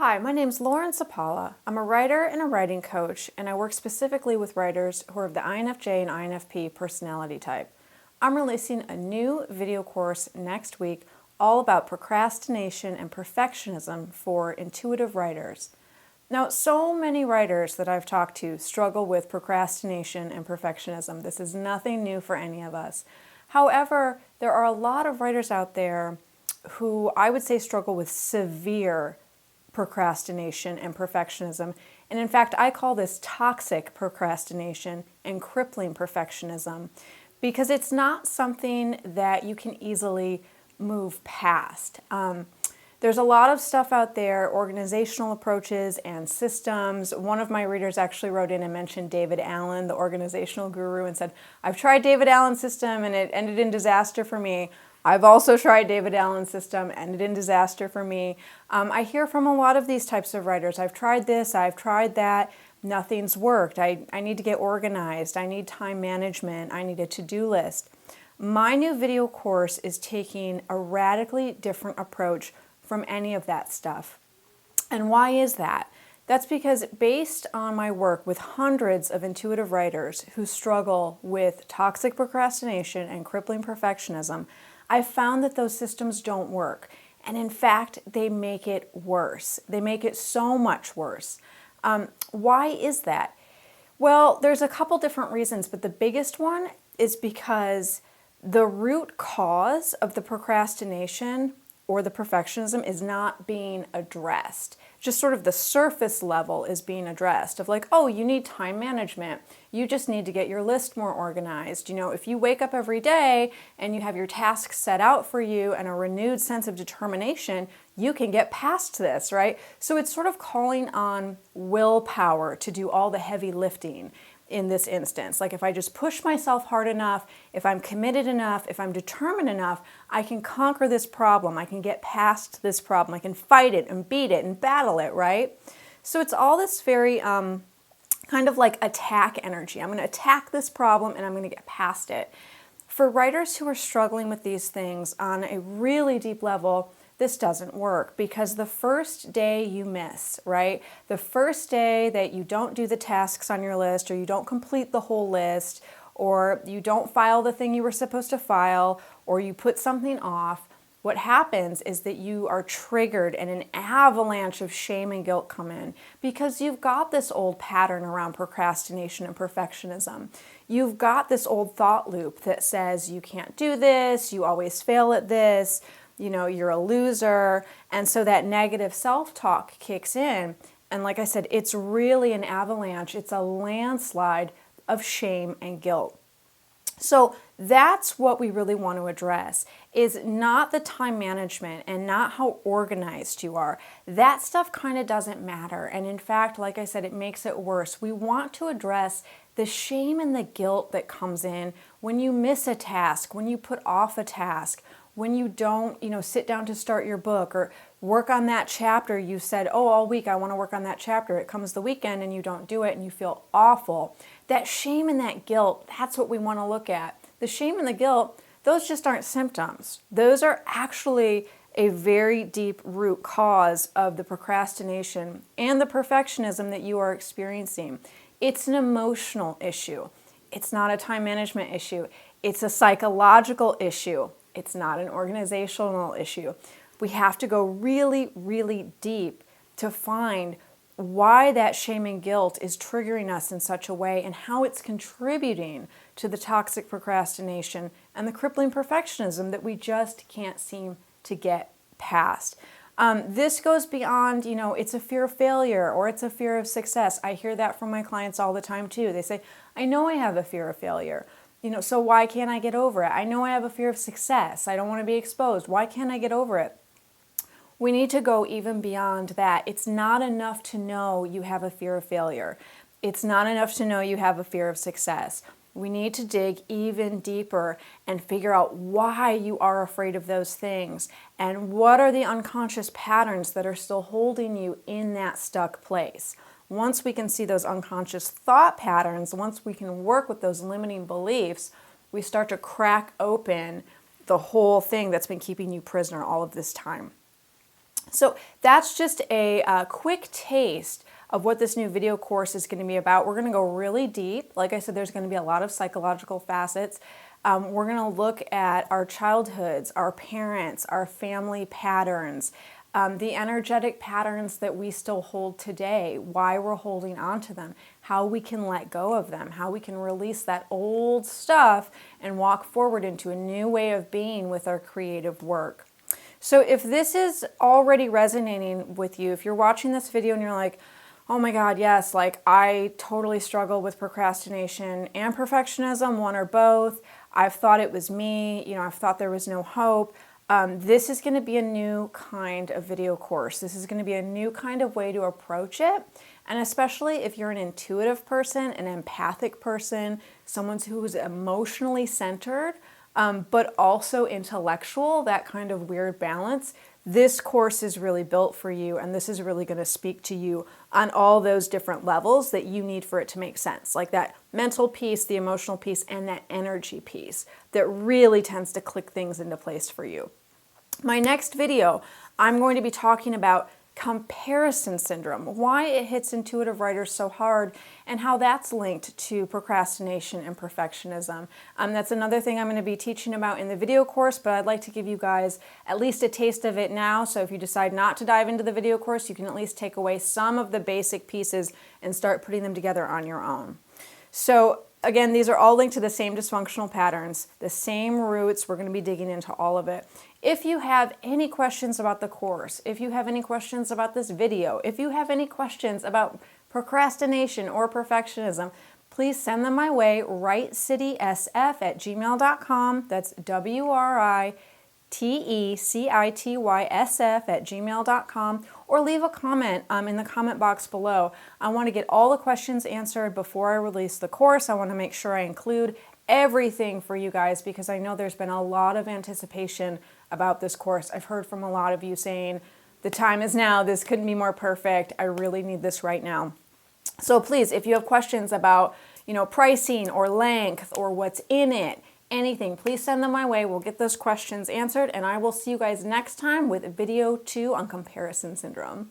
Hi, my name's Lauren Sapala. I'm a writer and a writing coach, and I work specifically with writers who are of the INFJ and INFP personality type. I'm releasing a new video course next week all about procrastination and perfectionism for intuitive writers. Now, so many writers that I've talked to struggle with procrastination and perfectionism. This is nothing new for any of us. However, there are a lot of writers out there who I would say struggle with severe procrastination and perfectionism. And in fact, I call this toxic procrastination and crippling perfectionism because it's not something that you can easily move past. There's a lot of stuff out there, organizational approaches and systems. One of my readers actually wrote in and mentioned David Allen, the organizational guru, and said, I've tried David Allen's system and it ended in disaster for me. I've also tried David Allen's system, ended in disaster for me. I hear from a lot of these types of writers. I've tried this, I've tried that, nothing's worked. I need to get organized. I need time management. I need a to-do list. My new video course is taking a radically different approach from any of that stuff. And why is that? That's because based on my work with hundreds of intuitive writers who struggle with toxic procrastination and crippling perfectionism, I've found that those systems don't work. And in fact, they make it worse. They make it so much worse. Why is that? Well, there's a couple different reasons, but the biggest one is because the root cause of the procrastination or the perfectionism is not being addressed. Just sort of the surface level is being addressed of like, oh, you need time management. You just need to get your list more organized. You know, if you wake up every day and you have your tasks set out for you and a renewed sense of determination, you can get past this, right? So it's sort of calling on willpower to do all the heavy lifting in this instance. Like if I just push myself hard enough, if I'm committed enough, if I'm determined enough, I can conquer this problem. I can get past this problem. I can fight it and beat it and battle it, right? So it's all this very kind of like attack energy. I'm going to attack this problem and I'm going to get past it. For writers who are struggling with these things on a really deep level, this doesn't work because the first day you miss, right? The first day that you don't do the tasks on your list or you don't complete the whole list or you don't file the thing you were supposed to file or you put something off, what happens is that you are triggered and an avalanche of shame and guilt come in because you've got this old pattern around procrastination and perfectionism. You've got this old thought loop that says you can't do this, you always fail at this, you know, you're a loser. And so that negative self-talk kicks in. And like I said, it's really an avalanche. It's a landslide of shame and guilt. So that's what we really want to address is not the time management and not how organized you are. That stuff kind of doesn't matter. And in fact, like I said, it makes it worse. We want to address the shame and the guilt that comes in when you miss a task, when you put off a task, when you don't, sit down to start your book or work on that chapter. You said, oh, all week I want to work on that chapter. It comes the weekend and you don't do it and you feel awful. That shame and that guilt, that's what we want to look at. The shame and the guilt, those just aren't symptoms. Those are actually a very deep root cause of the procrastination and the perfectionism that you are experiencing. It's an emotional issue. It's not a time management issue. It's a psychological issue. It's not an organizational issue. We have to go really, really deep to find why that shame and guilt is triggering us in such a way and how it's contributing to the toxic procrastination and the crippling perfectionism that we just can't seem to get past. This goes beyond, it's a fear of failure or it's a fear of success. I hear that from my clients all the time too. They say, I know I have a fear of failure. So why can't I get over it? I know I have a fear of success. I don't want to be exposed. Why can't I get over it? We need to go even beyond that. It's not enough to know you have a fear of failure. It's not enough to know you have a fear of success. We need to dig even deeper and figure out why you are afraid of those things and what are the unconscious patterns that are still holding you in that stuck place. Once we can see those unconscious thought patterns, once we can work with those limiting beliefs, we start to crack open the whole thing that's been keeping you prisoner all of this time. So that's just a quick taste of what this new video course is going to be about. We're going to go really deep. Like I said, there's going to be a lot of psychological facets. We're going to look at our childhoods, our parents, our family patterns, the energetic patterns that we still hold today, why we're holding on to them, how we can let go of them, how we can release that old stuff and walk forward into a new way of being with our creative work. So if this is already resonating with you, if you're watching this video and you're like, oh my God, yes, like I totally struggle with procrastination and perfectionism, one or both. I've thought it was me, I've thought there was no hope. This is going to be a new kind of video course. This is going to be a new kind of way to approach it. And especially if you're an intuitive person, an empathic person, someone who is emotionally centered, but also intellectual, that kind of weird balance, this course is really built for you, and this is really going to speak to you on all those different levels that you need for it to make sense, like that mental piece, the emotional piece, and that energy piece that really tends to click things into place for you. My next video, I'm going to be talking about comparison syndrome, why it hits intuitive writers so hard, and how that's linked to procrastination and perfectionism. That's another thing I'm going to be teaching about in the video course, but I'd like to give you guys at least a taste of it now. So if you decide not to dive into the video course, you can at least take away some of the basic pieces and start putting them together on your own. So again, these are all linked to the same dysfunctional patterns, the same roots. We're going to be digging into all of it. If you have any questions about the course, if you have any questions about this video, if you have any questions about procrastination or perfectionism, please send them my way, writecitySF@gmail.com. That's writecitySF@gmail.com, or leave a comment in the comment box below. I want to get all the questions answered before I release the course. I want to make sure I include everything for you guys because I know there's been a lot of anticipation about this course. I've heard from a lot of you saying, the time is now, this couldn't be more perfect, I really need this right now. So please, if you have questions about, pricing or length or what's in it, anything, please send them my way. We'll get those questions answered, and I will see you guys next time with video 2 on comparison syndrome.